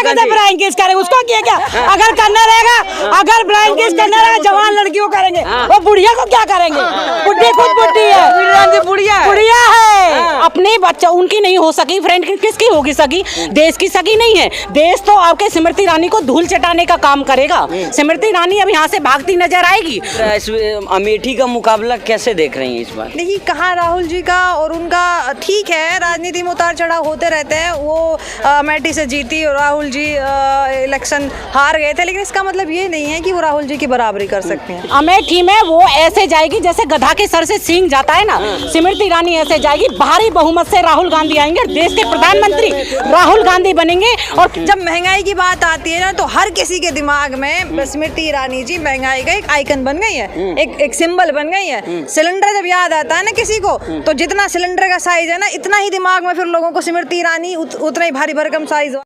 कैसे ब्राइन किस करेंगे, उसको किया क्या? अगर करना रहेगा, अगर ब्राइन किस करना रहेगा जवान लड़कियों करेंगे, वो बुढ़िया को क्या करेंगे? बुढ़ी खुद बुढ़ी है, बुढ़िया है। अपने बच्चा उनकी नहीं हो सकी, फ्रेंड किसकी होगी सगी? देश की सगी नहीं है। देश तो आपके स्मृति ईरानी को धूल चटाने का काम करेगा। स्मृति ईरानी अब यहाँ से भागती नजर आएगी। अमेठी का मुकाबला कैसे देख रही हैं इस बार? देखिए, कहाँ राहुल जी का और उनका ठीक है, राजनीति में उतार चढ़ाव होते रहते हैं। वो अमेठी से जीती और राहुल जी इलेक्शन हार गए थे, लेकिन इसका मतलब ये नहीं है कि वो राहुल जी की बराबरी कर सकते हैं। अमेठी में वो ऐसे जाएगी जैसे गधा के सर से सींग जाता है ना, स्मृति ईरानी ऐसे जाएगी। भारी बहुमत से राहुल गांधी आएंगे, देश के प्रधानमंत्री राहुल गांधी बनेंगे। और जब महंगाई की बात आती है ना, तो हर किसी के दिमाग में स्मृति ईरानी जी महंगाई का एक आइकन बन गई है, एक सिंबल बन गई है। सिलेंडर जब याद आता है ना किसी को, तो जितना सिलेंडर का साइज है ना, इतना ही दिमाग में फिर लोगों को स्मृति ईरानी उतना ही भारी भरकम साइज हो।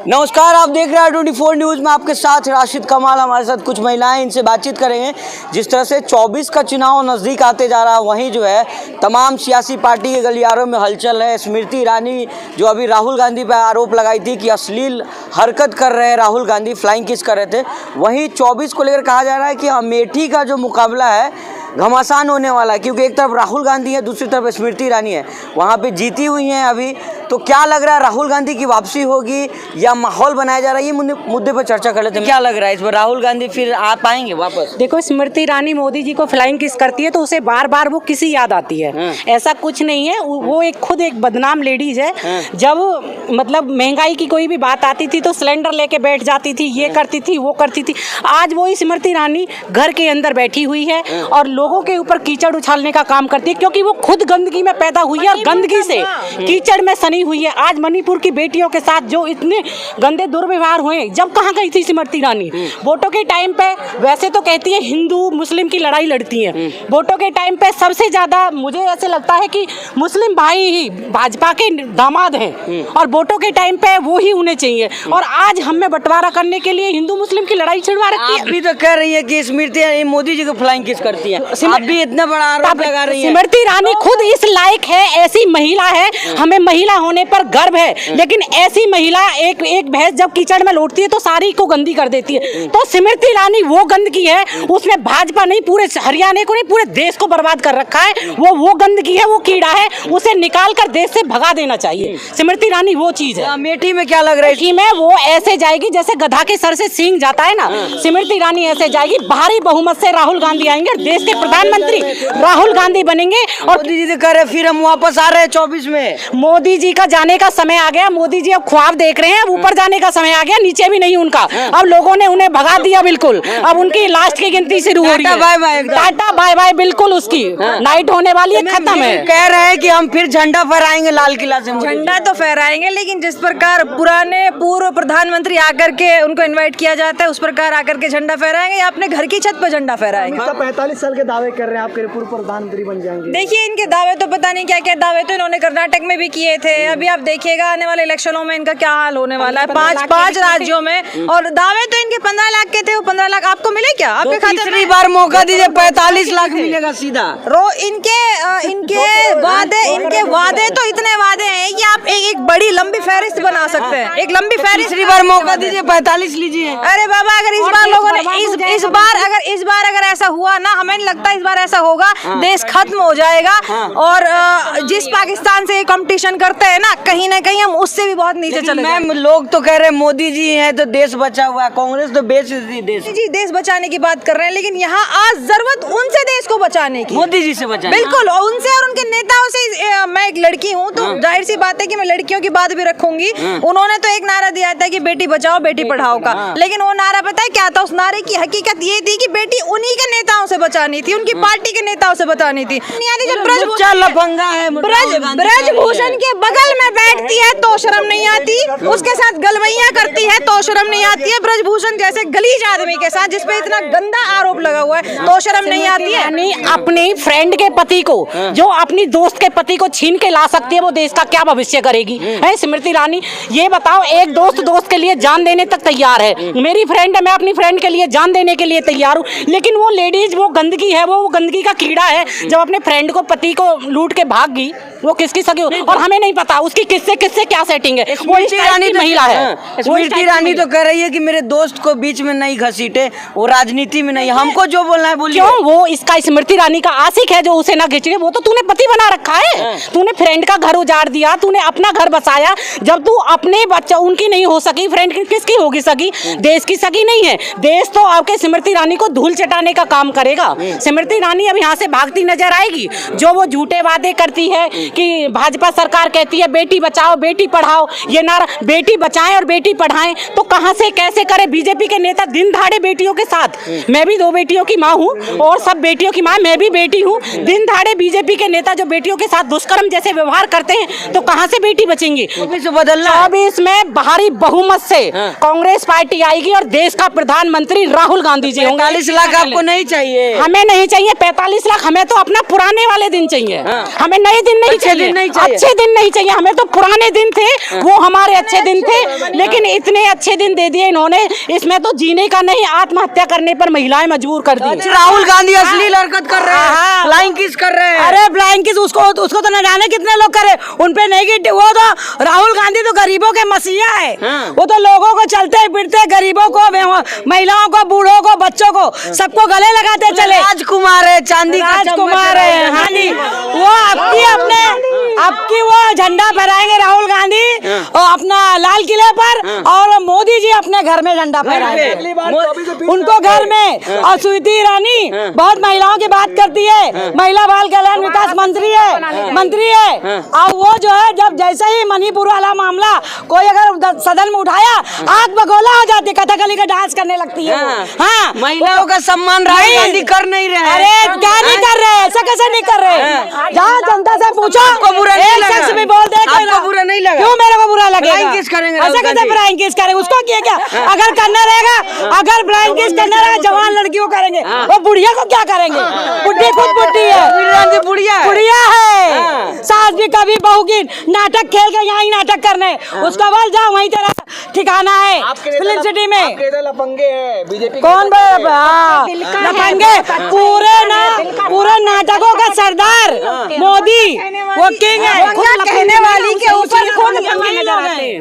नमस्कार, आप देख रहे हैं 24 न्यूज़ में आपके साथ राशिद कमाल। हमारे साथ कुछ महिलाएं, इनसे बातचीत करेंगे। जिस तरह से 24 का चुनाव नज़दीक आते जा रहा है, वहीं जो है तमाम सियासी पार्टी के गलियारों में हलचल है। स्मृति ईरानी जो अभी राहुल गांधी पर आरोप लगाई थी कि अश्लील हरकत कर रहे हैं राहुल गांधी, फ्लाइंग किस कर रहे थे, वहीं 24 को लेकर कहा जा रहा है कि अमेठी का जो मुकाबला है घमासान होने वाला है, क्योंकि एक तरफ राहुल गांधी है, दूसरी तरफ स्मृति ईरानी है, वहाँ पे जीती हुई हैं अभी। तो क्या लग रहा है, राहुल गांधी की वापसी होगी या माहौल बनाया जा रहा है? ये मुद्दे पर चर्चा कर लेते हैं। क्या लग रहा है इस बार, राहुल गांधी फिर आ पाएंगे वापस? देखो, स्मृति ईरानी मोदी जी को फ्लाइंग किस करती है तो उसे बार बार वो किसी याद आती है। ऐसा कुछ नहीं है, वो खुद एक बदनाम लेडीज है। जब मतलब महंगाई की कोई भी बात आती थी तो सिलेंडर लेके बैठ जाती थी, ये करती थी, वो करती थी। आज वही स्मृति ईरानी घर के अंदर बैठी हुई है और लोगों के ऊपर कीचड़ उछालने का काम करती है, क्योंकि वो खुद गंदगी में पैदा हुई है और गंदगी से कीचड़ में सनी हुई है। आज मणिपुर की बेटियों के साथ जो इतने गंदे दुर्व्यवहार हुए, जब कहाँ गई थी स्मृति ईरानी? वोटों के टाइम पे वैसे तो कहती है हिंदू मुस्लिम की लड़ाई लड़ती है, वोटों के टाइम पे सबसे ज्यादा मुझे ऐसे लगता है कि मुस्लिम भाई ही भाजपा के दामाद हैं और वोटों के टाइम पे वो ही उन्हें चाहिए। और आज हमें बंटवारा करने के लिए हिंदू मुस्लिम की लड़ाई छिड़वा रखी है। अभी तो कह रही है कि स्मृति मोदी जी को फ्लाइंग किस करती है, भी इतना बड़ा आरोप लगा रही है। स्मृति ईरानी खुद इस लायक है, ऐसी महिला है, हमें महिला होने पर गर्व है। लेकिन ऐसी महिला, एक भैंस जब कीचड़ में लौटती है तो सारी को गंदी कर देती है। तो स्मृति ईरानी वो गंदगी है, उसमें भाजपा नहीं पूरे हरियाणा को नहीं पूरे देश को बर्बाद कर रखा है। वो गंदगी है, वो कीड़ा है, उसे निकाल कर देश से भगा देना चाहिए। स्मृति ईरानी वो चीज है। अमेठी में क्या लग रहा है? अमेठी में वो ऐसे जाएगी जैसे गधा के सर से सींग जाता है ना, स्मृति ईरानी ऐसे जाएगी। भारी बहुमत से राहुल गांधी आएंगे, देश के प्रधानमंत्री राहुल गांधी बनेंगे। और मोदी जी कह रहे फिर हम वापस आ रहे हैं 24 में। मोदी जी का जाने का समय आ गया। मोदी जी अब ख्वाब देख रहे हैं, अब ऊपर जाने का समय आ गया, नीचे भी नहीं उनका। अब लोगों ने उन्हें भगा दिया बिल्कुल। अब उनकी लास्ट की गिनती शुरू हो रही है। टाटा बाय बाय बिल्कुल, उसकी नाइट होने वाली है, खत्म है। कह रहे हैं कि हम फिर झंडा फहराएंगे लाल किला से। झंडा तो फहराएंगे, लेकिन जिस प्रकार पुराने पूर्व प्रधानमंत्री आकर के उनको इनवाइट किया जाता है, उस प्रकार आकर के झंडा फहराएंगे या अपने घर की छत पर झंडा फहराएंगे। 45 साल के दावे कर रहे हैं, आप पूर्व प्रधानमंत्री बन जाएंगे। देखिए, इनके दावे तो पता नहीं क्या क्या दावे तो इन्होंने कर्नाटक में भी किए थे। अभी आप देखिएगा आने वाले इलेक्शनों में इनका क्या हाल होने वाला है, पांच राज्यों में। और दावे तो इनके 15 लाख के थे, वो 15 लाख आपको मिले क्या? आपके खाते में तीसरी बार मौका दीजिए, 45 लाख मिलेगा सीधा। इनके वादे तो इतने वादे हैं कि आप एक बड़ी लंबी फहरिस्त बना सकते हैं। एक लंबी फहरिस्त। तीसरी बार मौका दीजिए, 45 लीजिए। अरे बाबा, अगर इस बार लोगों ने इस बार अगर ऐसा हुआ ना, हमें नहीं लगता इस बार ऐसा होगा। देश खत्म हो जाएगा। और जिस पाकिस्तान से कंपटीशन करते हैं ना कहीं हम उससे भी बहुत नीचे चले गए। मैम, लोग तो कह रहे हैं मोदी जी हैं तो देश बचा हुआ है, कांग्रेस तो बेच दी देश। जी, देश बचाने की बात कर रहे हैं, लेकिन यहाँ आज जरूरत उनसे देश को बचाने की, मोदी जी से बचाने। बिल्कुल, और उनसे और उनके नेताओं से। मैं एक लड़की हूँ तो जाहिर सी बात है कि मैं लड़कियों की बात भी रखूंगी। उन्होंने तो एक नारा दिया था कि बेटी बचाओ बेटी पढ़ाओ का, लेकिन वो नारा पता है क्या था? उस नारे की हकीकत ये थी कि बेटी उन्हीं के नेताओं से बचानी थी, उनकी पार्टी के नेताओं से बचानी थी। ब्रजभूषण के बगल में बैठती है तो शर्म नहीं आती, उसके साथ गलवैया करती है तो शर्म नहीं आती है। ब्रजभूषण जैसे गलीज आदमी के साथ जिसपे इतना गंदा आरोप लगा हुआ है तो शर्म नहीं आती है। अपनी फ्रेंड के पति को, जो अपनी दोस्त के पति को छीन के ला सकती है, वो देश का क्या भविष्य भविष्य करेगी? है स्मृति ईरानी, ये बताओ, एक दोस्त के लिए जान देने तक तैयार है। मेरी फ्रेंड है, मैं अपनी फ्रेंड के लिए जान देने के लिए तैयार हूँ, लेकिन वो लेडीज, वो गंदगी है, वो गंदगी का कीड़ा है। जब अपने फ्रेंड को, पति को लूट के भाग गई, वो किसकी सगी, और हमें नहीं पता उसकी किससे क्या सेटिंग है। वो इस टाइप की महिला है। स्मृति ईरानी तो कह रही है कि मेरे दोस्त को बीच में नहीं घसीटे, वो राजनीति में नहीं, हमको जो बोलना है बोलिए। क्यों? वो इसका स्मृति ईरानी का आशिक है जो उसे ना खींचे। वो तो तूने पति बना रखा है, तूने फ्रेंड का घर उजाड़ दिया, तूने अपना घर बसाया। जब तू अपने बच्चा, उनकी नहीं हो सकी, फ्रेंड किसकी होगी सगी? देश की सगी नहीं है। देश तो आपके स्मृति ईरानी को धूल चटाने का काम करेगा। स्मृति ईरानी अब यहाँ से भागती नजर आएगी। जो वो झूठे वादे करती है कि भाजपा सरकार कहती है बेटी बचाओ बेटी पढ़ाओ, ये नारा बेटी बचाएं और बेटी पढ़ाएं, तो कहां से कैसे करे? बीजेपी के नेता दिन दहाड़े बेटियों के साथ, मैं भी 2 बेटियों की मां हूं और सब बेटियों की मां, मैं भी बेटी हूं। दिन दहाड़े बीजेपी के नेता जो बेटियों के साथ दुष्कर्म जैसे व्यवहार करते हैं, तो कहां से बेटी बचेंगी? बदलना 24 में भारी बहुमत से कांग्रेस पार्टी आएगी और देश का प्रधानमंत्री राहुल गांधी जी होंगे। 45 लाख आपको नहीं चाहिए? हमें नहीं चाहिए 45 लाख, हमें तो अपना पुराने वाले दिन चाहिए। हमें नए दिन नहीं चाहिए, अच्छे दिन नहीं चाहिए। हमें तो पुराने दिन थे, वो हमारे अच्छे दिन थे, लेकिन इतने अच्छे दिन दे दिए इन्होंने, इसमें तो जीने का नहीं, आत्महत्या करने पर महिलाएं मजबूर कर दी। राहुल गांधी अश्लील हरकत कर रहे हैं, फ्लाइंग किस कर रहे हैं। अरे फ्लाइंग किस, उसको तो न जाने कितने लोग करे, उन पे नहीं गिट्टी। वो तो राहुल गांधी तो गरीबों के मसीहा है। वो तो लोगों को चलते फिरते, गरीबों को, महिलाओं को, बूढ़ों को, बच्चों को, सबको गले लगाते चले। राजकुमार है, चांदी का राजकुमार है। हाँ जी, वो आपकी वो झंडा फहराएंगे राहुल गांधी और अपना लाल किले पर, और मोदी जी अपने घर में झंडा फहराएंगे उनको घर में। और स्मृति ईरानी बहुत महिलाओं की बात करती है, महिला बाल कल्याण विकास मंत्री है। और वो जो है, जब जैसे ही मणिपुर वाला मामला कोई अगर सदन में उठाया, आग बगोला हो जाती, कथकली का डांस करने लगती है। हाँ, महिलाओं का सम्मान राहुल गांधी कर नहीं रहे। अरे क्या नहीं कर रहे, ऐसा कैसे नहीं कर रहे? जहाँ जनता से पूछो, एक शख्स भी बोल दे, आपको बुरा नहीं लगा? क्यों मेरे को बुरा लगेगा? फ्लाइंग किस करेंगे? ऐसा कैसे फ्लाइंग किस करेंगे? उसको किया क्या? अगर करना रहेगा, अगर फ्लाइंग किस करना रहेगा, जवान लड़कियों करेंगे, वो बुढ़िया को क्या करेंगे? बुढ़ी खुद बुढ़ी है, बुढ़िया है। सास भी कभी बहू की नाटक खेल के यहाँ ही नाटक करने, उसका बल जाओ, वहीं तेरा ठिकाना है फिल्म सिटी में। लफंगे हैं बीजेपी। कौन लफंगे? पूरे नाटकों का सरदार मोदी, वो किंग है। कहने वाली के ऊपर खुद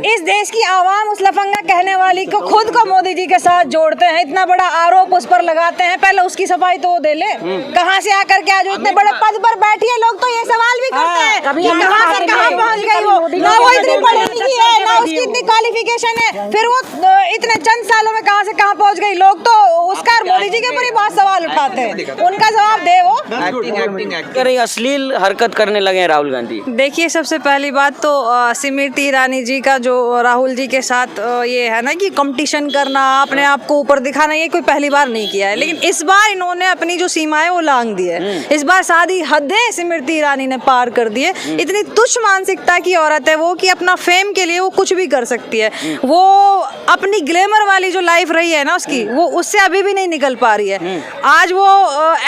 इस देश की आवाम उस लफंगा कहने वाली को खुद को मोदी जी के साथ जोड़ते हैं, इतना बड़ा आरोप उस पर लगाते हैं। पहले उसकी सफाई तो वो दे ले, कहाँ से आकर के आज इतने बड़े पद पर बैठी है। लोग तो ये सवाल भी करते हैं कि कहाँ से कहाँ पहुँच गई वो, ना वो इतनी पढ़ी लिखी है, ना उसकी इतनी क्वालिफिकेशन है, फिर वो इतने चंद सालों में कहाँ से कहाँ पहुँच गई। लोग तो उसका और मोदी जी के ऊपर ही बहुत सवाल उठाते हैं, उनका जवाब दे वो। अश्लील हरकत करने लगे हैं राहुल गांधी। देखिए, सबसे पहली बात तो स्मृति ईरानी जी का जो राहुल जी के साथ ये है ना कि कंपटीशन करना, अपने आप को ऊपर दिखाना, ये कोई पहली बार नहीं किया है। लेकिन इस बार इन्होंने अपनी जो सीमाएं वो लांघ दी है। इस बार सारी हदें स्मृति ईरानी ने पार कर दी है। इतनी तुच्छ मानसिकता की औरत है वो कि अपना फेम के लिए वो कुछ भी कर सकती है। वो अपनी ग्लैमर वाली जो लाइफ रही है ना उसकी, वो उससे अभी भी नहीं निकल पा रही है। आज वो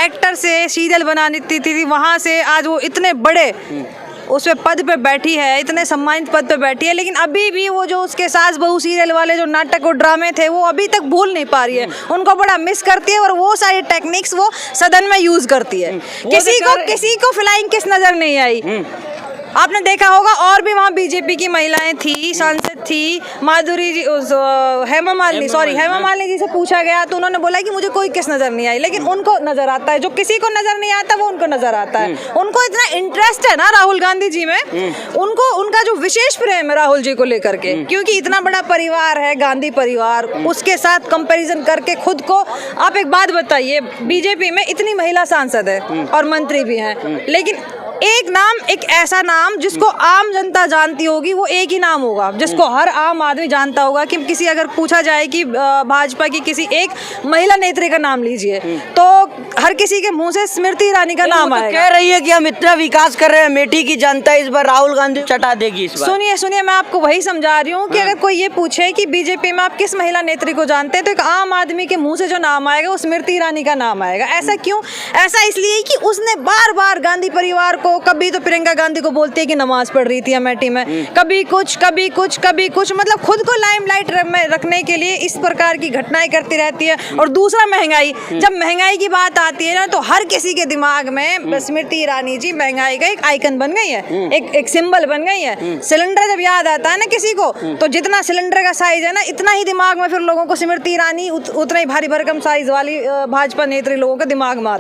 एक्टर से सीरियल बनानी थी, वहां से आज वो इतने बड़े उस पद पे बैठी है, इतने सम्मानित पद पे बैठी है, लेकिन अभी भी वो जो उसके सास बहू सीरियल वाले जो नाटक और ड्रामे थे वो अभी तक भूल नहीं पा रही है। उनको बड़ा मिस करती है और वो सारी टेक्निक्स वो सदन में यूज करती है। किसी को फ्लाइंग किस नजर नहीं आई। आपने देखा होगा, और भी वहाँ बीजेपी की महिलाएं थी, सांसद थी, माधुरी जी, हेमा मालिनी जी से पूछा गया तो उन्होंने बोला कि मुझे कोई किस नजर नहीं आई, लेकिन उनको नजर आता है। जो किसी को नजर नहीं आता वो उनको नजर आता है। उनको इतना इंटरेस्ट है ना राहुल गांधी जी में, उनको उनका जो विशेष प्रेम है राहुल जी को लेकर के, क्योंकि इतना बड़ा परिवार है गांधी परिवार, उसके साथ कंपैरिजन करके खुद को। आप एक बात बताइए, बीजेपी में इतनी महिला सांसद है और मंत्री भी हैं, लेकिन एक ऐसा नाम जिसको आम जनता जानती होगी, वो एक ही नाम होगा जिसको हर आम आदमी जानता होगा। कि किसी अगर पूछा जाए कि भाजपा की किसी एक महिला नेत्री का नाम लीजिए, तो हर किसी के मुंह से स्मृति ईरानी का नाम आएगा। कह रही है कि हम इतना विकास कर रहे हैं, अमेठी की जनता इस बार राहुल गांधी चटा देगी इस बार। सुनिए, मैं आपको वही समझा रही हूँ कि अगर कोई ये पूछे कि बीजेपी में आप किस महिला नेत्री को जानते हैं, तो एक आम आदमी के मुंह से जो नाम आएगा वो स्मृति ईरानी का नाम आएगा। ऐसा क्यों? ऐसा इसलिए कि उसने बार बार गांधी परिवार को देखो, कभी तो प्रियंका गांधी को बोलती है कि नमाज पढ़ रही थी अमेठी में, कभी कुछ मतलब खुद को लाइमलाइट में रखने के लिए इस प्रकार की घटनाएं करती रहती है। और दूसरा महंगाई, जब महंगाई की बात आती है ना तो हर किसी के दिमाग में स्मृति ईरानी जी महंगाई का एक आइकन बन गई है, एक सिंबल बन गई है। सिलेंडर जब याद आता है ना किसी को, तो जितना सिलेंडर का साइज है ना, इतना ही दिमाग में फिर लोगों को स्मृति ईरानी उतना ही भारी भरकम साइज वाली भाजपा नेत्री लोगों के दिमाग में आती है।